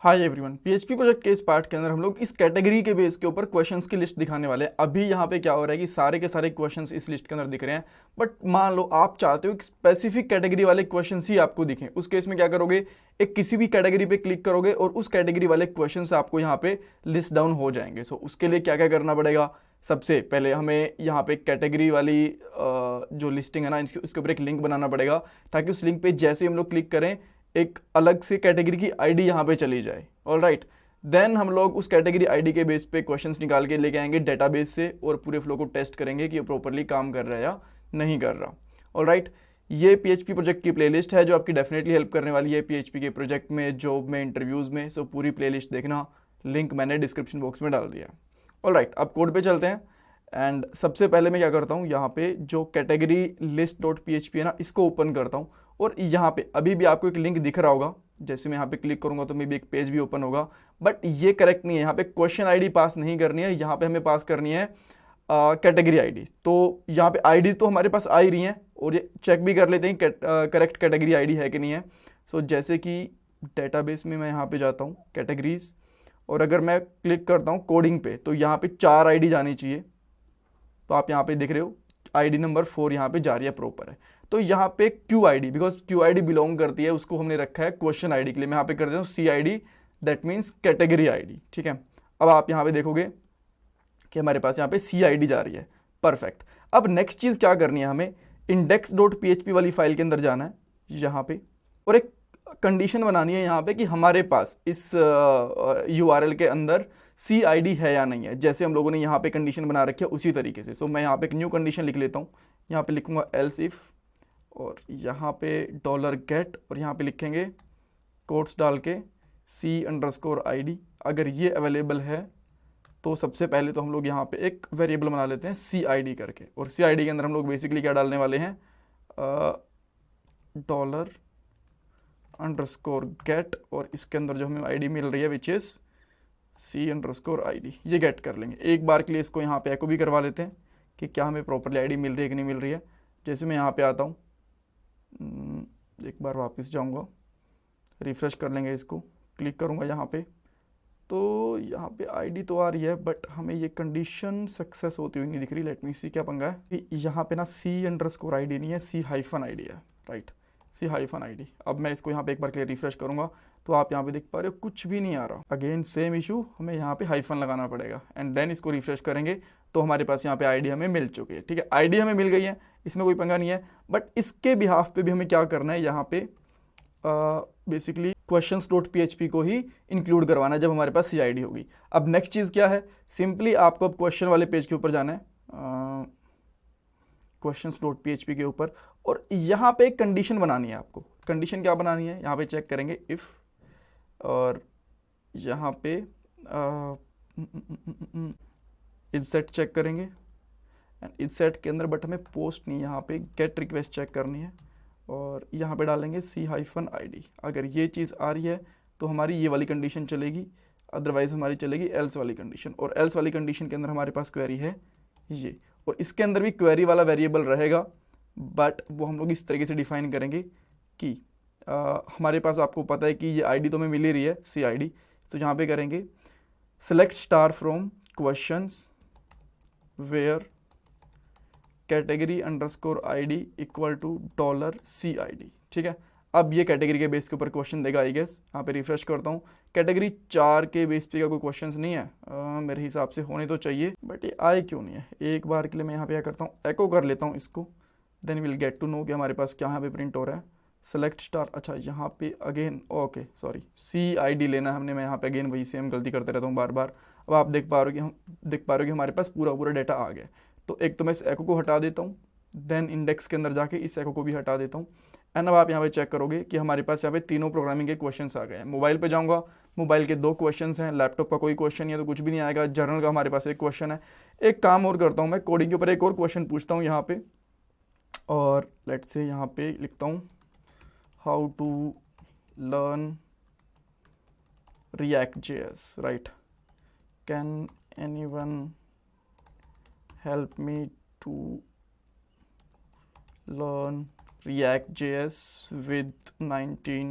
Hi everyone, PHP project के इस part के अंदर हम लोग इस कैटेगरी के बेस के ऊपर क्वेश्चंस की लिस्ट दिखाने वाले हैं। अभी यहाँ पे क्या हो रहा है कि सारे के सारे क्वेश्चंस इस लिस्ट के अंदर दिख रहे हैं, बट मान लो आप चाहते हो कि स्पेसिफिक कैटेगरी वाले क्वेश्चंस ही आपको दिखें। उस केस में क्या करोगे, एक किसी भी कैटेगरी पे क्लिक करोगे और उस कैटेगरी वाले क्वेश्चंस आपको यहाँ पे लिस्ट डाउन हो जाएंगे। सो उसके लिए क्या क्या करना पड़ेगा, सबसे पहले हमें यहाँ पे कैटेगरी वाली जो लिस्टिंग है ना, इसके ऊपर एक लिंक बनाना पड़ेगा, ताकि उस लिंक पे जैसे हम लोग क्लिक करें एक अलग से कैटेगरी की आईडी यहाँ पे चली जाए। ऑल राइट, देन हम लोग उस कैटेगरी आईडी के बेस पे क्वेश्चंस निकाल के लेके आएंगे डेटाबेस से और पूरे फ्लो को टेस्ट करेंगे कि ये प्रॉपरली काम कर रहा है या नहीं कर रहा। ऑल राइट, ये पीएचपी प्रोजेक्ट की प्लेलिस्ट है जो आपकी डेफिनेटली हेल्प करने वाली है पीएचपी के प्रोजेक्ट में, जॉब में, इंटरव्यूज़ में। सो पूरी प्लेलिस्ट देखना, लिंक मैंने डिस्क्रिप्शन बॉक्स में डाल दिया है। ऑल राइट, अब कोड पे चलते हैं। एंड सबसे पहले मैं क्या करता हूँ, यहाँ पे जो category list dot P H P है ना, इसको ओपन करता हूँ। और यहाँ पे अभी भी आपको एक लिंक दिख रहा होगा, जैसे मैं यहाँ पे क्लिक करूंगा तो मे भी एक पेज भी ओपन होगा, बट ये करेक्ट नहीं है। यहाँ पे क्वेश्चन आईडी पास नहीं करनी है, यहाँ पे हमें पास करनी है कैटेगरी आईडी। तो यहाँ पे आईडी तो हमारे पास आ ही रही हैं, और ये चेक भी कर लेते हैं करेक्ट कैटेगरी आईडी है कि नहीं है। सो जैसे कि डेटाबेस में मैं यहाँ पे जाता हूँ कैटेगरीज, और अगर मैं क्लिक करता हूँ कोडिंग पे तो यहाँ पे 4 आईडी जानी चाहिए। तो आप यहाँ पे देख रहे हो आईडी नंबर 4 यहाँ पे जा रही है, प्रॉपर है। तो यहाँ पे Q I D, because Q I D belong करती है, उसको हमने रखा है क्वेश्चन आई डी के लिए। मैं यहाँ पे कर देता हूँ C I D, that means category I D. ठीक है, अब आप यहाँ पे देखोगे कि हमारे पास यहाँ पे सी आई डी जा रही है। परफेक्ट। अब नेक्स्ट चीज़ क्या करनी है, हमें index dot P H P वाली फाइल के अंदर जाना है यहाँ पे, और एक कंडीशन बनानी है यहाँ पे कि हमारे पास इस यू आर एल के अंदर सी आई डी है या नहीं है। जैसे हम लोगों ने यहाँ पे कंडीशन बना रखी है उसी तरीके से। सो मैं यहाँ पे एक न्यू कंडीशन लिख लेता हूँ। यहाँ पे लिखूंगा एल्स इफ, और यहाँ पे डॉलर गेट, और यहाँ पे लिखेंगे कोट्स डाल के सी अंडरस्कोर आई डी। अगर ये अवेलेबल है तो सबसे पहले तो हम लोग यहाँ पे एक वेरिएबल बना लेते हैं सी आई डी करके, और सी आई डी के अंदर हम लोग बेसिकली क्या डालने वाले हैं, डॉलर अंडरस्कोर गेट, और इसके अंदर जो हमें आईडी मिल रही है which is C underscore ID, ये गेट कर लेंगे। एक बार के लिए इसको यहाँ पे एको भी करवा लेते हैं कि क्या हमें प्रॉपरली आईडी मिल रही है कि नहीं मिल रही है। जैसे मैं यहाँ पे आता हूँ, एक बार वापस जाऊँगा, रिफ़्रेश कर लेंगे, इसको क्लिक करूँगा यहाँ पे, तो यहाँ पे आईडी तो आ रही है, बट हमें ये कंडीशन सक्सेस होती हुई नहीं दिख रही। लेट मी सी क्या पंगा है कि यहाँ पे ना सी अंडरस्कोर आईडी नहीं है, सी हाइफन आईडी है। राइट, सी हाइफन आईडी। अब मैं इसको यहाँ पे एक बार के लिए रिफ्रेश करूँगा तो आप यहाँ पे देख पा रहे हो कुछ भी नहीं आ रहा। अगेन सेम इशू, हमें यहाँ पे हाइफन लगाना पड़ेगा, एंड देन इसको रिफ्रेश करेंगे तो हमारे पास यहाँ पे आईडी हमें मिल चुकी है। ठीक है, आईडी हमें मिल गई है, इसमें कोई पंगा नहीं है। बट इसके बिहाफ पे भी हमें क्या करना है, यहाँ पे बेसिकली क्वेश्चंस डॉट पीएचपी को ही इंक्लूड करवाना है जब हमारे पास सी आई डी होगी। अब नेक्स्ट चीज़ क्या है, सिंपली आपको अब क्वेश्चन वाले पेज के ऊपर जाना है, क्वेश्चंस डॉट पीएचपी के ऊपर, और यहाँ पे एक कंडीशन बनानी है आपको। कंडीशन क्या बनानी है, यहाँ पे चेक करेंगे इफ़, और यहाँ पे इस सेट चेक करेंगे, एंड इस सेट के अंदर बट हमें पोस्ट नहीं, यहाँ पे गेट रिक्वेस्ट चेक करनी है, और यहाँ पे डालेंगे सी हाइफन आई डी। अगर ये चीज़ आ रही है तो हमारी ये वाली कंडीशन चलेगी, अदरवाइज हमारी चलेगी एल्स वाली कंडीशन। और एल्स वाली कंडीशन के अंदर हमारे पास क्वेरी है ये, और इसके अंदर भी क्वेरी वाला वेरिएबल रहेगा, बट वो हम लोग इस तरीके से डिफाइन करेंगे कि हमारे पास, आपको पता है कि ये आईडी तो हमें मिल ही रही है सी आई डी, तो यहाँ पे करेंगे select star from questions where category underscore ID equal to dollar C I D. ठीक है, अब ये कैटेगरी के बेस के ऊपर क्वेश्चन देगा आई गेस। यहाँ पे रिफ्रेश करता हूँ, कैटेगरी 4 के बेस पे का कोई क्वेश्चन नहीं है, मेरे हिसाब से होने तो चाहिए, बट ये आए क्यों नहीं है। एक बार के लिए मैं यहाँ पे क्या करता हूँ, एको कर लेता हूँ इसको, then will get to know कि हमारे पास क्या यहाँ पे प्रिंट हो रहा है। सेलेक्ट स्टार, अच्छा यहाँ पे again, okay sorry, C I D लेना है हमने। मैं यहाँ पे अगेन वही सेम गलती करते रहता हूँ बार बार। अब आप देख पा रहे हो कि हमारे पास पूरा डेटा आ गया। तो एक तो मैं इस एको को हटा देता हूँ, देन इंडेक्स के अंदर जाके इस एको को भी हटा देता हूँ, एंड अब आप यहाँ पे चेक करोगे कि हमारे पास यहाँ पे तीनों प्रोग्रामिंग के क्वेश्चंस आ गए हैं। मोबाइल पे जाऊँगा, मोबाइल के 2 क्वेश्चंस हैं, लैपटॉप का कोई क्वेश्चन नहीं है तो कुछ भी नहीं आएगा। जर्नल का हमारे पास एक क्वेश्चन है। एक काम और करता हूँ, मैं कोडिंग के ऊपर एक और क्वेश्चन पूछता हूँ यहाँ पे, और लेट्स से यहाँ पे लिखता हूँ how to learn React JS, right, can anyone help me to learn React.js with 19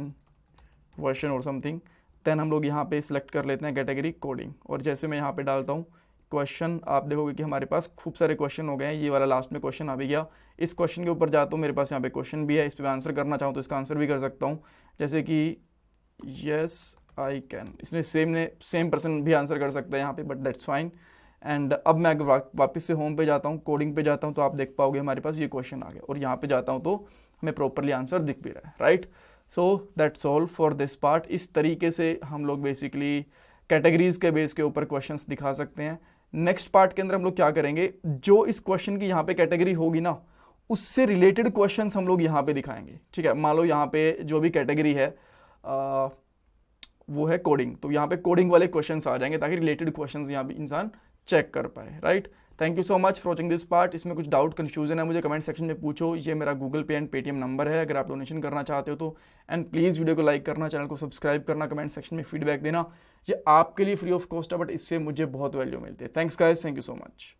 version or something. Then हम लोग यहाँ पे सिलेक्ट कर लेते हैं कैटेगरी कोडिंग, और जैसे मैं यहाँ पे डालता हूँ क्वेश्चन, आप देखोगे कि हमारे पास खूब सारे क्वेश्चन हो गए हैं। ये वाला लास्ट में क्वेश्चन आ भी गया। इस क्वेश्चन के ऊपर जाता हूँ, मेरे पास यहाँ पे क्वेश्चन भी है, इस पर आंसर करना चाहूँ तो इसका आंसर भी कर सकता हूँ, जैसे कि यस आई कैन। इसने सेम पर्सन भी आंसर कर सकता है यहाँ पे, बट दैट्स फाइन। एंड अब मैं अगर वापस से होम पे जाता हूँ, कोडिंग पे जाता हूँ, तो आप देख पाओगे हमारे पास ये क्वेश्चन आ गया, और यहाँ पे जाता हूँ तो हमें प्रॉपरली आंसर दिख भी रहा है, right. So that's all for this part. इस तरीके से हम लोग बेसिकली कैटेगरीज के बेस के ऊपर क्वेश्चंस दिखा सकते हैं। नेक्स्ट पार्ट के अंदर हम लोग क्या करेंगे, जो इस क्वेश्चन की यहाँ पे कैटेगरी होगी ना, उससे रिलेटेड क्वेश्चंस हम लोग यहाँ पे दिखाएंगे, ठीक है। मान लो यहाँ पे जो भी कैटेगरी है वो है कोडिंग, तो यहाँ पे कोडिंग वाले क्वेश्चंस आ जाएंगे, ताकि रिलेटेड क्वेश्चंस यहाँ पे इंसान चेक कर पाए, right. Thank you so much for watching this part. इसमें कुछ डाउट कन्फ्यूजन है मुझे कमेंट सेक्शन में पूछो। ये मेरा गूगल पे एंड पेटीएम नंबर है, अगर आप डोनेशन करना चाहते हो तो। एंड प्लीज़ वीडियो को लाइक करना, चैनल को सब्सक्राइब करना, कमेंट सेक्शन में फीडबैक देना। ये आपके लिए फ्री ऑफ कॉस्ट है, बट इससे मुझे बहुत वैल्यू मिलती है। Thanks guys, thank you so much.